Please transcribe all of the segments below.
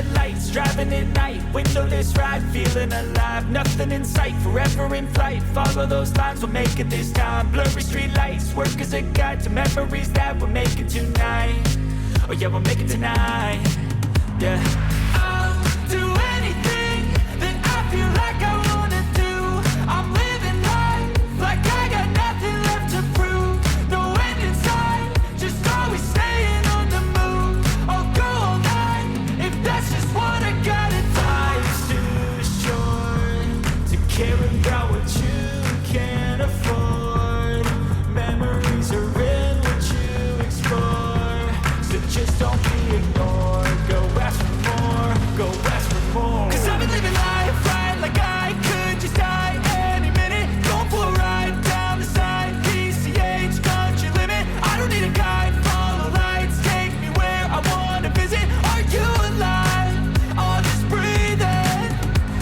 red lights, driving at night, windowless ride, feeling alive, nothing in sight, forever in flight, follow those lines, we'll make it this time, blurry street lights, work as a guide to memories that we're making tonight, oh yeah, we'll make it tonight, yeah. I'll do anything that I feel like I wanna do, I'm living life like I got nothing left to prove, no end in sight, just always staying on the move, I'll go all night, if that's just what I gotta do. Life's too short to care about what you can't afford, memories are in what you explore, so just don't be ignored, go ask for more, go ask for more. Cause I've been living life right like I could just die any minute, going for a ride down the side, PCH country limit, I don't need a guide, follow lights, take me where I wanna visit, are you alive, or just breathing?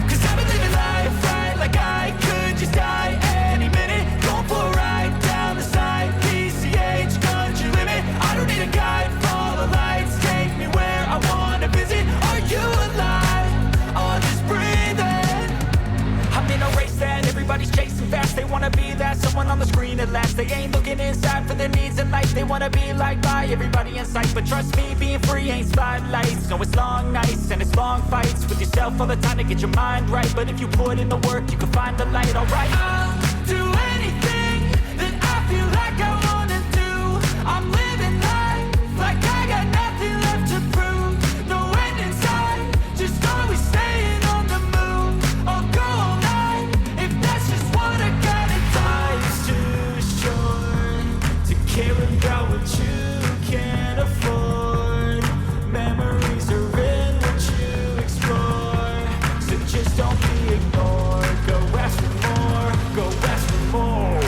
Cause I've been living life right like I could just die any minute, going for a ride down the side, PCH country limit, I don't need a guide, follow lights, take me where I wanna visit, are you alive, or just breathing? I'm in a race that everybody's chasing fast, they wanna be that someone on the screen at last, they ain't looking inside for their needs in life, they wanna be liked by everybody in sight, but trust me, being free ain't spotlights, no it's long nights and it's long fights with yourself all the time to get your mind right, but if you put in the work you can find the light, alright. I'll do anything that I feel like I wanna do, I'm living life like I got nothing left to prove, no end in sight, just always staying on the move, I'll go all night, if that's just what I gotta do. Life's too short to care about what you can't afford, memories are in what you explore, so just don't be ignored, go ask for more, go ask for more.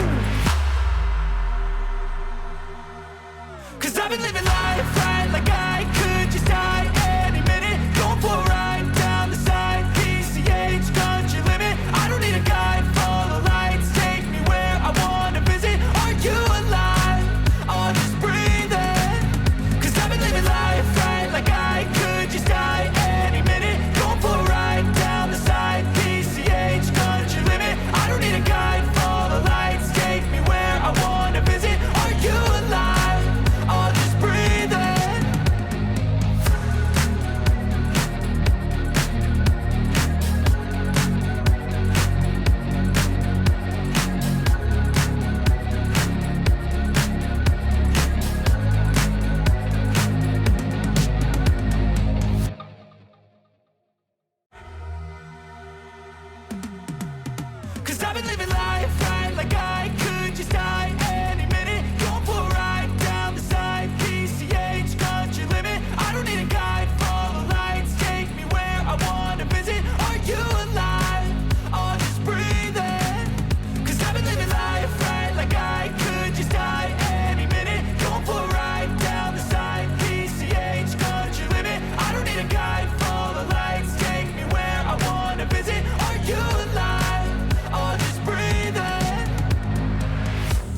Cause I've been living life right like I could just die any minute, going for a ride down the side, PCH country limit, I don't need a guide, follow lights, take me where I wanna visit, are you alive, or just breathing? Cause I've been living life right like I could just die any minute, going for a ride down the side, PCH country limit, I don't need a guide, follow lights, take me where I wanna visit, are you alive, or just breathing? Cause I've been living life right like I could just die any minute, going for a ride down the side, PCH country limit, I don't need a guide, follow lights, take me where I wanna visit, are you alive, or just breathing? Cause I've been living life right like I could just die any minute, going for a ride down the side, PCH country limit, I don't need a guide, follow lights, take me where I wanna visit, are you alive, or just breathing?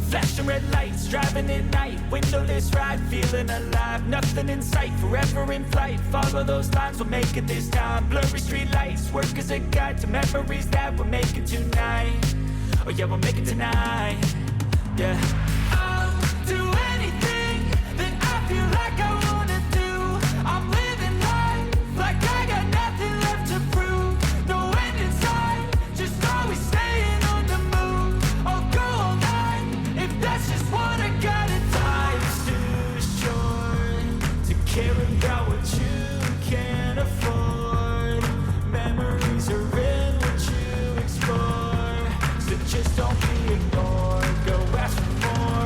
Flashing red lights, driving at night, windowless ride, feeling alive, nothing in sight, forever in flight, follow those lines, we'll make it this time, blurry street lights, work as a guide to memories that we're making tonight, oh yeah, we'll make it tonight, yeah. I'll do anything that I feel like I wanna do, I'm living life like I got nothing left to prove, no end in sight, just always staying on the move, I'll go all night, if that's just what I gotta do. Life's too short to care about what you can't afford, memories are in what you explore, so just don't be ignored, go ask for more.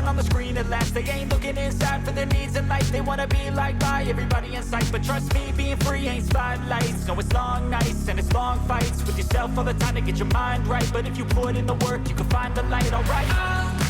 on the screen at last. They ain't looking inside for their needs in life. They wanna be liked by everybody in sight, but trust me, being free ain't spotlights. No, it's long nights and it's long fights with yourself all the time to get your mind right. But if you put in the work, you can find the light, alright.